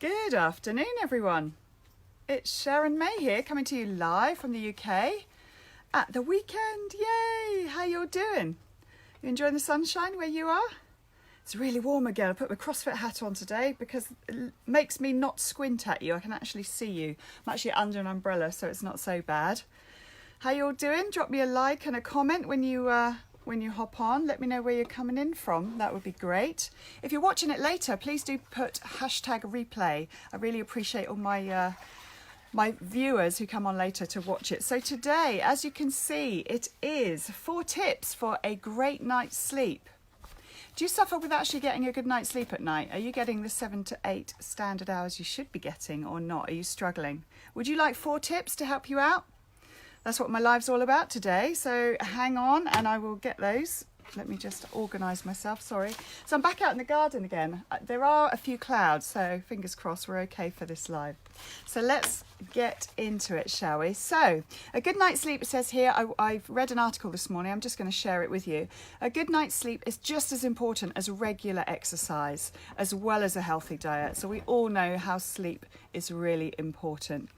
Good afternoon, everyone. It's Sharon May here, coming to you live from the UK at the weekend. Yay! How you all doing? You enjoying the sunshine where you are? It's really warm again. I put my CrossFit hat on today because it makes me not squint at you. I can actually see you. I'm actually under an umbrella, so it's not so bad. How you all doing? Drop me a like and a comment when you hop on. Let me know where you're coming in from. That would be great. If you're watching it later, please do put #replay. I really appreciate all my my viewers who come on later to watch it. So today, as you can see, it is 4 tips for a great night's sleep. Do you suffer with actually getting a good night's sleep at night? Are you getting the 7 to 8 standard hours you should be getting or not? Are you struggling? Would you like 4 tips to help you out? That's what my live's all about today. So hang on and I will get those. Let me just organise myself, sorry. So I'm back out in the garden again. There are a few clouds, so fingers crossed we're okay for this live. So let's get into it, shall we? So a good night's sleep, it says here, I've read an article this morning, I'm just going to share it with you. A good night's sleep is just as important as regular exercise, as well as a healthy diet. So we all know how sleep is really important.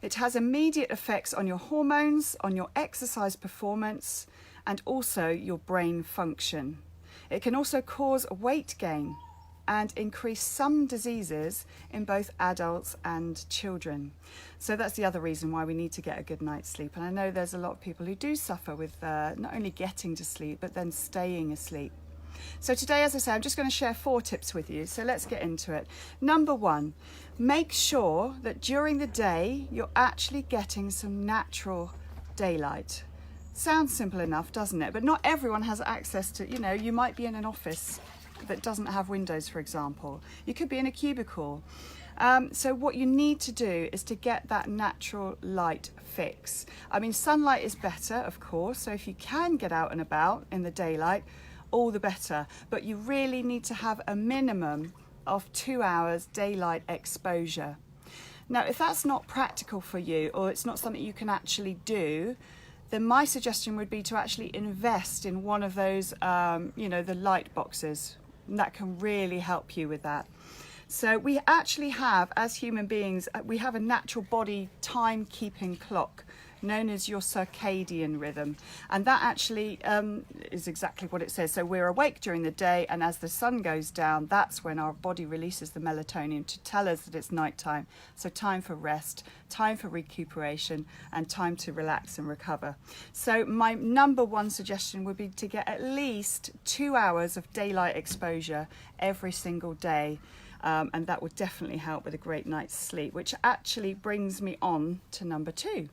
It has immediate effects on your hormones, on your exercise performance, and also your brain function. It can also cause weight gain and increase some diseases in both adults and children. So that's the other reason why we need to get a good night's sleep. And I know there's a lot of people who do suffer with not only getting to sleep, but then staying asleep. So today, as I say, I'm just going to share 4 tips with you. So let's get into it. Number 1, make sure that during the day, you're actually getting some natural daylight. Sounds simple enough, doesn't it? But not everyone has access to, you might be in an office that doesn't have windows, for example. You could be in a cubicle. So what you need to do is to get that natural light fix. I mean, sunlight is better, of course. So if you can get out and about in the daylight, all the better. But you really need to have a minimum of 2 hours daylight exposure. Now, if that's not practical for you or it's not something you can actually do, then my suggestion would be to actually invest in one of those, the light boxes. And that can really help you with that. So we actually have, as human beings, we have a natural body time-keeping clock known as your circadian rhythm. And that actually is exactly what it says. So we're awake during the day, and as the sun goes down, that's when our body releases the melatonin to tell us that it's nighttime. So time for rest, time for recuperation, and time to relax and recover. So my number 1 suggestion would be to get at least 2 hours of daylight exposure every single day. And that would definitely help with a great night's sleep, which actually brings me on to number 2.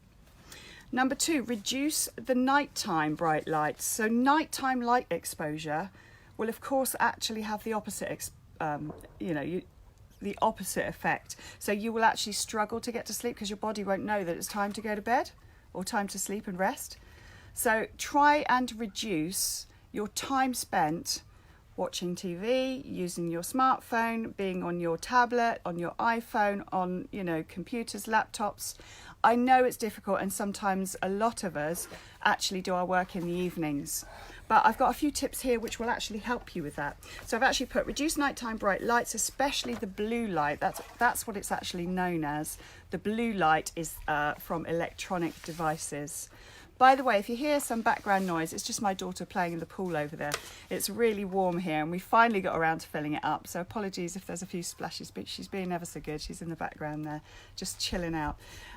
Number 2, reduce the nighttime bright lights. So nighttime light exposure will, of course, actually have the opposite, the opposite effect. So you will actually struggle to get to sleep because your body won't know that it's time to go to bed or time to sleep and rest. So try and reduce your time spent watching TV, using your smartphone, being on your tablet, on your iPhone, on, computers, laptops. I know it's difficult, and sometimes a lot of us actually do our work in the evenings. But I've got a few tips here which will actually help you with that. So I've actually put reduce nighttime bright lights, especially the blue light. That's what it's actually known as. The blue light is from electronic devices. By the way, if you hear some background noise, it's just my daughter playing in the pool over there. It's really warm here, and we finally got around to filling it up. So apologies if there's a few splashes, but she's being ever so good. She's in the background there, just chilling out.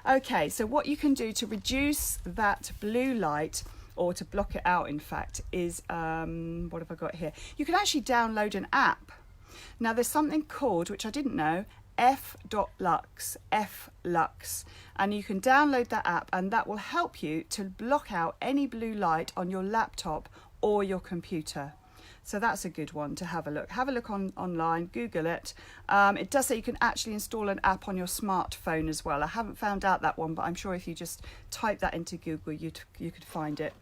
Okay, so what you can do to reduce that blue light, or to block it out, in fact, is, what have I got here? You can actually download an app. Now, there's something called, which I didn't know, F.Lux, and you can download that app, and that will help you to block out any blue light on your laptop or your computer. So that's a good one to have a look. Have a look online, Google it. It does say you can actually install an app on your smartphone as well. I haven't found out that one, but I'm sure if you just type that into Google, you could find it.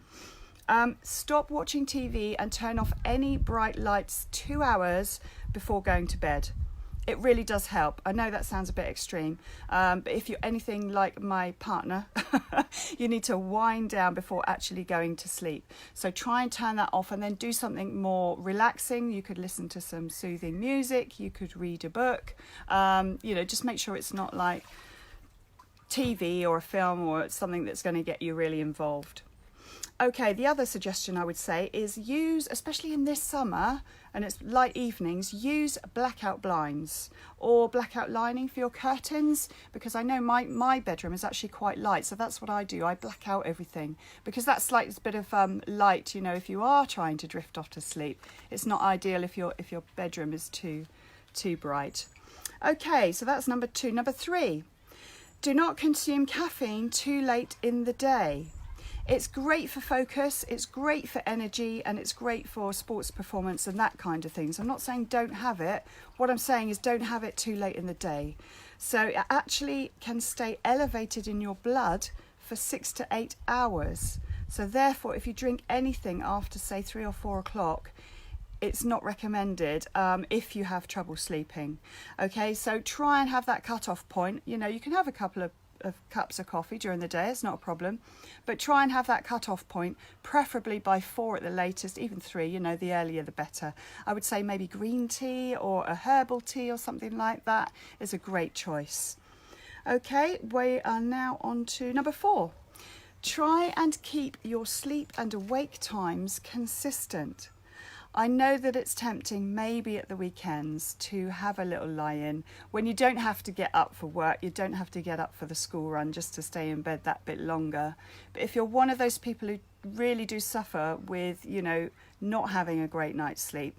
Stop watching TV and turn off any bright lights 2 hours before going to bed. It really does help. I know that sounds a bit extreme, but if you're anything like my partner, you need to wind down before actually going to sleep. So try and turn that off and then do something more relaxing. You could listen to some soothing music. You could read a book. Just make sure it's not like TV or a film or something that's going to get you really involved. Okay, the other suggestion I would say is use, especially in this summer, and it's light evenings, use blackout blinds or blackout lining for your curtains, because I know my bedroom is actually quite light, so that's what I do. I black out everything because that's like a bit of light, if you are trying to drift off to sleep. It's not ideal if your bedroom is too bright. Okay, so that's number 2. Number 3, do not consume caffeine too late in the day. It's great for focus, it's great for energy, and it's great for sports performance and that kind of thing. So I'm not saying don't have it. What I'm saying is don't have it too late in the day. So it actually can stay elevated in your blood for 6 to 8 hours. So therefore, if you drink anything after, say, 3 or 4 o'clock, it's not recommended if you have trouble sleeping. Okay, so try and have that cut-off point. You can have a couple of cups of coffee during the day, it's not a problem, but try and have that cut-off point, preferably by 4 at the latest, even 3, the earlier the better. I would say maybe green tea or a herbal tea or something like that is a great choice. Okay, we are now on to number 4. Try and keep your sleep and awake times consistent. I know that it's tempting maybe at the weekends to have a little lie-in when you don't have to get up for work, you don't have to get up for the school run just to stay in bed that bit longer. But if you're one of those people who really do suffer with, not having a great night's sleep,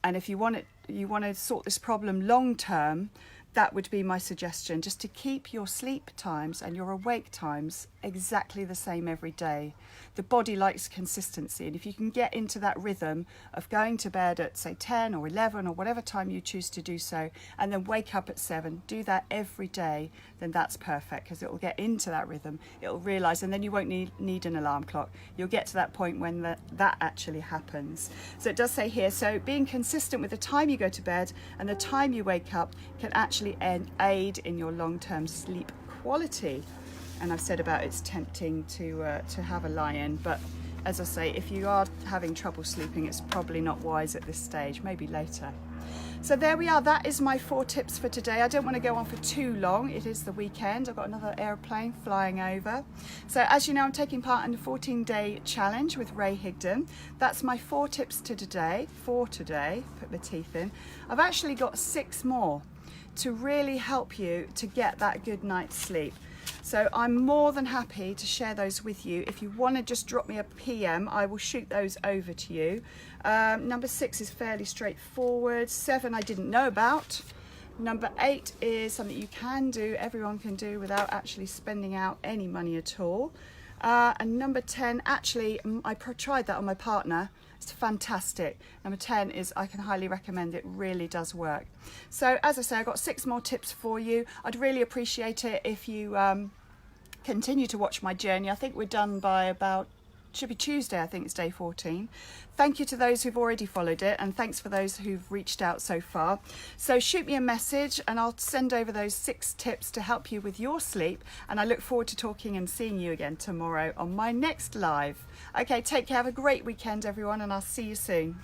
and if you want to sort this problem long term, that would be my suggestion, just to keep your sleep times and your awake times exactly the same every day. The body likes consistency, and if you can get into that rhythm of going to bed at, say, 10 or 11 or whatever time you choose to do so, and then wake up at 7, do that every day, then that's perfect, because it will get into that rhythm. It'll realise, and then you won't need an alarm clock. You'll get to that point when that actually happens. So it does say here, so being consistent with the time you go to bed and the time you wake up can actually aid in your long-term sleep quality. And I've said about it's tempting to have a lie-in, but as I say, if you are having trouble sleeping, it's probably not wise at this stage, maybe later. So there we are, that is my 4 tips for today. I don't want to go on for too long, it is the weekend, I've got another aeroplane flying over. So as you know, I'm taking part in the 14-day challenge with Ray Higdon. That's my 4 tips for today, put my teeth in. I've actually got 6 more to really help you to get that good night's sleep. So I'm more than happy to share those with you. If you want to just drop me a PM, I will shoot those over to you. Number 6 is fairly straightforward. 7 I didn't know about. Number 8 is something you can do, everyone can do without actually spending out any money at all. And number 10, actually, I tried that on my partner. It's fantastic. Number 10 is I can highly recommend it, really does work. So as I say, I've got 6 more tips for you. I'd really appreciate it if you continue to watch my journey. I think we're done by about, should be Tuesday, I think it's day 14. Thank you to those who've already followed it, and thanks for those who've reached out so far. So shoot me a message and I'll send over those 6 tips to help you with your sleep, and I look forward to talking and seeing you again tomorrow on my next live. Okay, take care, have a great weekend everyone, and I'll see you soon.